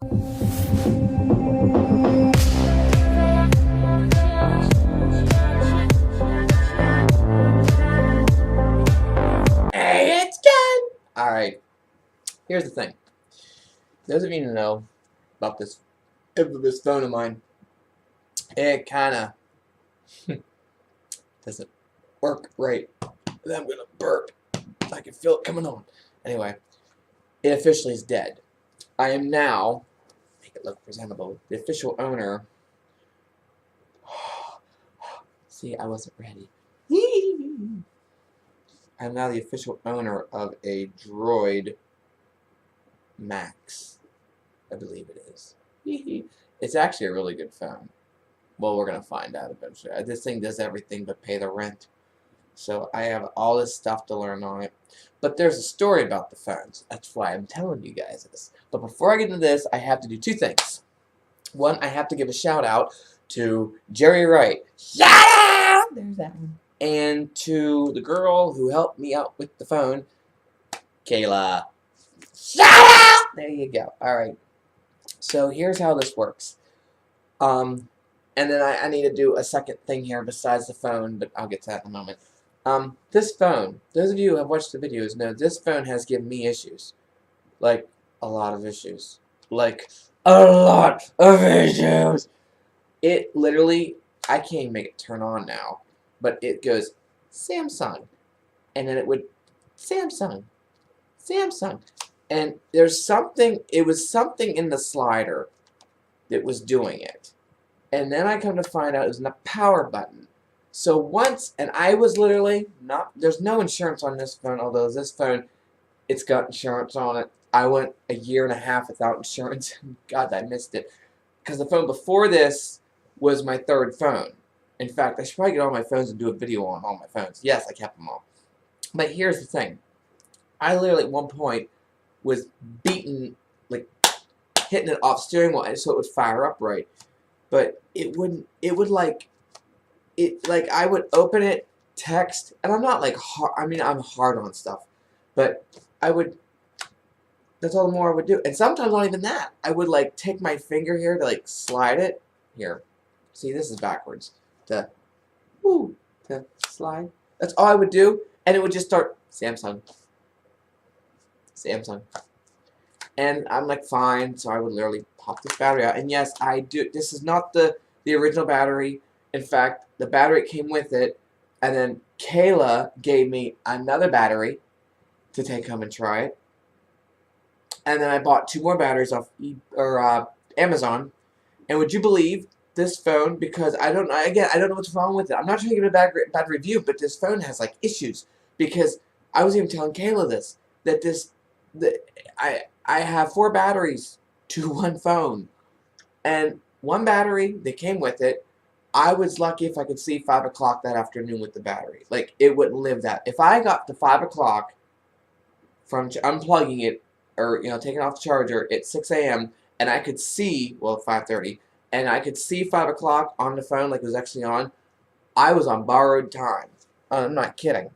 Hey, it's done! Alright, here's the thing. Those of you who know about this infamous phone of mine, it kinda doesn't work right. Then I'm gonna burp. I can feel it coming on. Anyway, it officially is dead. I am now, make it look presentable, the official owner. See, I wasn't ready. I'm now the official owner of a Droid Max. I believe it is. It's actually a really good phone. Well, we're going to find out eventually. This thing does everything but pay the rent. So I have all this stuff to learn on it. But there's a story about the phones. That's why I'm telling you guys this. But before I get into this, I have to do two things. One, I have to give a shout out to Jerry Wright. Shout out! There's that one. And to the girl who helped me out with the phone, Kayla. Shout out! There you go. Alright. So here's how this works. And then I need to do a second thing here besides the phone, but I'll get to that in a moment. This phone, those of you who have watched the videos know this phone has given me issues. Like, a lot of issues. Like, a lot of issues! It literally, I can't even make it turn on now, but it goes, Samsung. And then it would, Samsung. Samsung. And there's something, it was something in the slider that was doing it. And then I come to find out it was in the power button. So once, and I was literally not, there's no insurance on this phone, although this phone, it's got insurance on it. I went a year and a half without insurance. God, I missed it. Because the phone before this was my third phone. In fact, I should probably get all my phones and do a video on all my phones. Yes, I kept them all. But here's the thing. I literally at one point was beating, like, hitting it off steering wheel so it would fire up right. But it wouldn't, it would like, I would open it, text, and I'm not like, I mean, I'm hard on stuff. But I would, that's all the more I would do. And sometimes not even that. I would like take my finger here to like slide it. Here. See, this is backwards. To slide. That's all I would do. And it would just start, Samsung. Samsung. And I'm like, fine. So I would literally pop this battery out. And yes, I do. This is not the original battery. In fact, the battery came with it. And then Kayla gave me another battery to take home and try it. And then I bought 2 more batteries off Amazon. And would you believe this phone, because I don't know what's wrong with it. I'm not trying to give it a bad review, but this phone has like issues. Because I was even telling Kayla this, that I have 4 batteries to one phone. And one battery that came with it, I was lucky if I could see 5 o'clock that afternoon with the battery. Like, it wouldn't live that. If I got to 5 o'clock from unplugging it, or, you know, taking off the charger at 6 a.m., and I could see, well, 5:30, and I could see 5 o'clock on the phone like it was actually on, I was on borrowed time. I'm not kidding.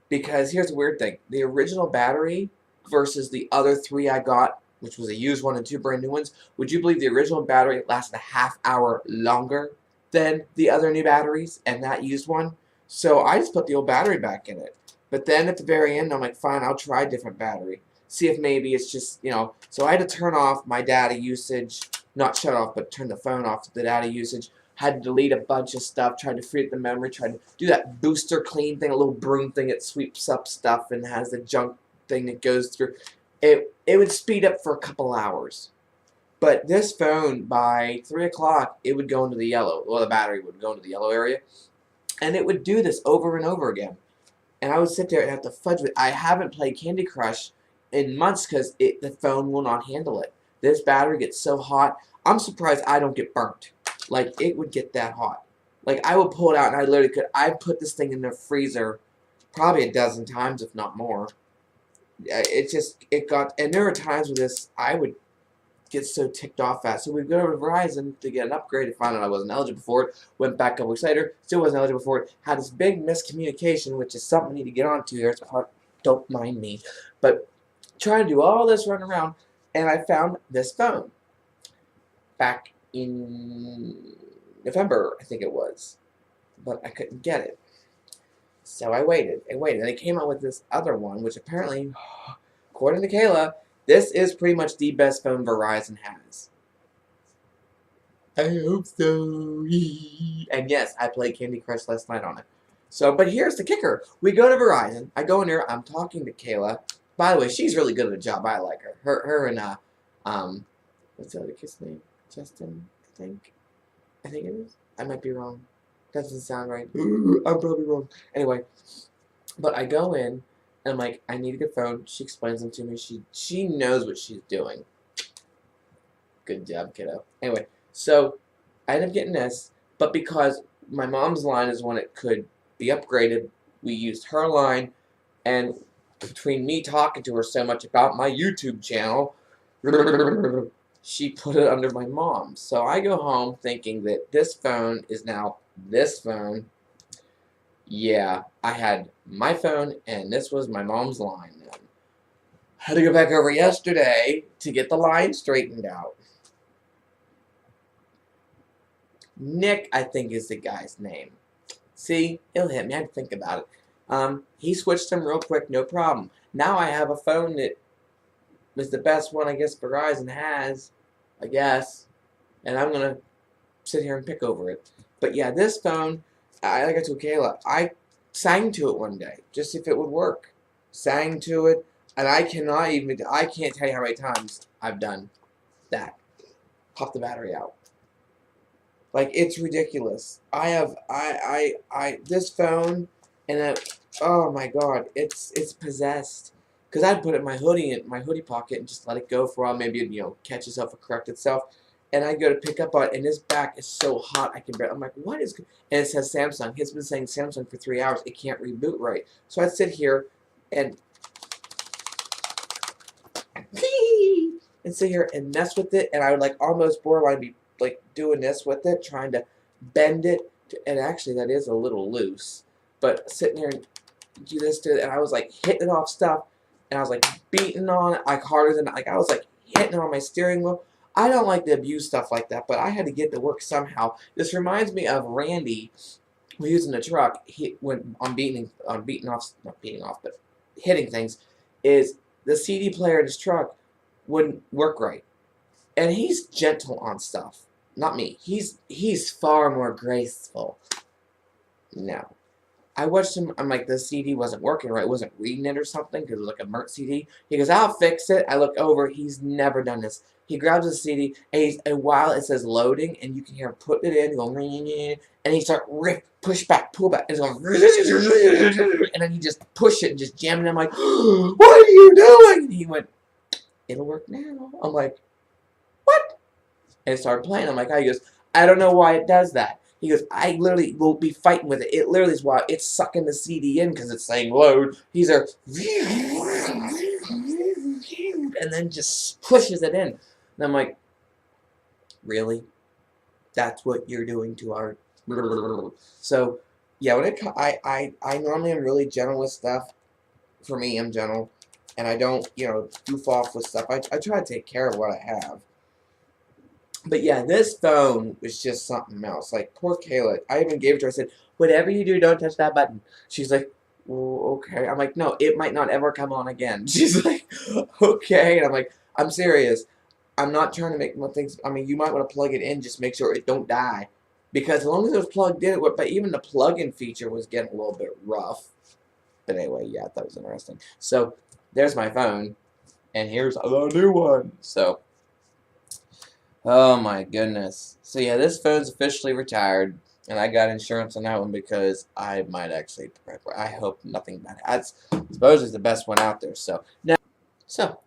Because here's the weird thing. The original battery versus the other 3 I got, which was a used one and 2 brand new ones, would you believe the original battery lasted a half hour longer than the other new batteries and that used one? So I just put the old battery back in it. But then at the very end, I'm like, fine, I'll try a different battery. See if maybe it's just, you know. So I had to turn off my data usage. Not shut off, but turn the phone off to the data usage. Had to delete a bunch of stuff. Tried to free up the memory. Tried to do that booster clean thing, a little broom thing that sweeps up stuff and has the junk thing that goes through. It would speed up for a couple hours. But this phone, by 3 o'clock, it would go into the yellow. Well, the battery would go into the yellow area. And it would do this over and over again. And I would sit there and have to fudge with it. I haven't played Candy Crush in months because the phone will not handle it. This battery gets so hot. I'm surprised I don't get burnt. Like, it would get that hot. Like, I would pull it out and I literally could. I put this thing in the freezer probably a dozen times, if not more. It got, and there were times with this, I would get so ticked off at. So we'd go to Verizon to get an upgrade to find out I wasn't eligible for it. Went back a couple weeks later, still wasn't eligible for it. Had this big miscommunication, which is something I need to get onto here. It's part, don't mind me. But trying to do all this run around, and I found this phone back in November, I think it was, but I couldn't get it. So I waited and waited, and they came out with this other one, which apparently, according to Kayla, this is pretty much the best phone Verizon has. I hope so. And yes, I played Candy Crush last night on it. So, but here's the kicker. We go to Verizon. I go in there. I'm talking to Kayla. By the way, she's really good at the job. I like her. Her and, what's the other kid's name? Justin, I think. I think it is. I might be wrong. Doesn't sound right. I'm probably wrong. Anyway, but I go in, and I'm like, I need a good phone. She explains them to me. She knows what she's doing. Good job, kiddo. Anyway, so I ended up getting this, but because my mom's line is one that could be upgraded, we used her line, and between me talking to her so much about my YouTube channel, she put it under my mom. So I go home thinking that this phone is now this phone. Yeah, I had my phone, and this was my mom's line. Had to go back over yesterday to get the line straightened out. Nick, I think, is the guy's name. See, it'll hit me. I had to think about it. He switched them real quick, no problem. Now I have a phone that was the best one I guess Verizon has, I guess. And I'm going to sit here and pick over it. But yeah, this phone, like I told Kayla, I sang to it one day, just if it would work. Sang to it, and I can't tell you how many times I've done that. Pop the battery out. Like, it's ridiculous. This phone, and oh my god, it's possessed. Because I'd put it in my hoodie pocket and just let it go for a while, maybe it'd, catch itself or correct itself. And I go to pick up on it, and this back is so hot, I'm like, what is, and it says Samsung. It's been saying Samsung for 3 hours. It can't reboot right. So I'd sit here and sit here and mess with it, and I would, like, almost borderline be like doing this with it, trying to bend it, and actually that is a little loose, but sitting here and do this to it, and I was like hitting it off stuff, and I was like beating on it like harder than, like, I was like hitting it on my steering wheel. I don't like to abuse stuff like that, but I had to get to work somehow. This reminds me of Randy, when he was in the truck, when on beating off, not beating off, but hitting things, is the CD player in his truck wouldn't work right. And he's gentle on stuff. Not me. He's far more graceful. No. I watched him, I'm like, the CD wasn't working right, wasn't reading it or something, because it was like a Mert CD. He goes, I'll fix it. I look over, he's never done this. He grabs the CD, and while it says loading, and you can hear him putting it in, going, and he start push back, pull back, and it's going, and then he just push it and just jam it. I'm like, what are you doing? And he went, it'll work now. I'm like, what? And it started playing. I'm like, he goes, I don't know why it does that. He goes, I literally will be fighting with it. It literally is why it's sucking the CD in because it's saying load. He's there, and then just pushes it in. And I'm like, really? That's what you're doing to our... So, yeah, when I normally am really gentle with stuff. For me, I'm gentle. And I don't, goof off with stuff. I try to take care of what I have. But yeah, this phone was just something else. Like, poor Kayla. I even gave it to her. I said, whatever you do, don't touch that button. She's like, well, okay. I'm like, no, it might not ever come on again. She's like, okay. And I'm like, I'm serious. I'm not trying to make things... I mean, you might want to plug it in. Just make sure it don't die. Because as long as it was plugged in, but even the plug-in feature was getting a little bit rough. But anyway, yeah, that was interesting. So, there's my phone. And here's the new one. So... oh my goodness. So yeah, this phone's officially retired, and I got insurance on that one because I might actually, I hope nothing bad. I suppose it's the best one out there. So now,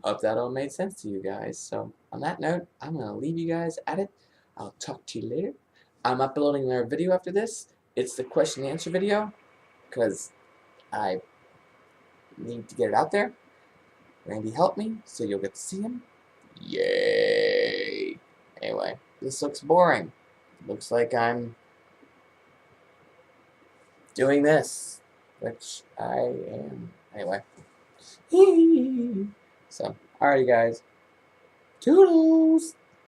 hope that all made sense to you guys. So on that note, I'm gonna leave you guys at it. I'll talk to you later. I'm uploading another video after this. It's the question and answer video because I need to get it out there. Randy helped me, so you'll get to see him. Yay! Anyway, this looks boring. Looks like I'm doing this, which I am. Anyway. So, alrighty guys. Toodles!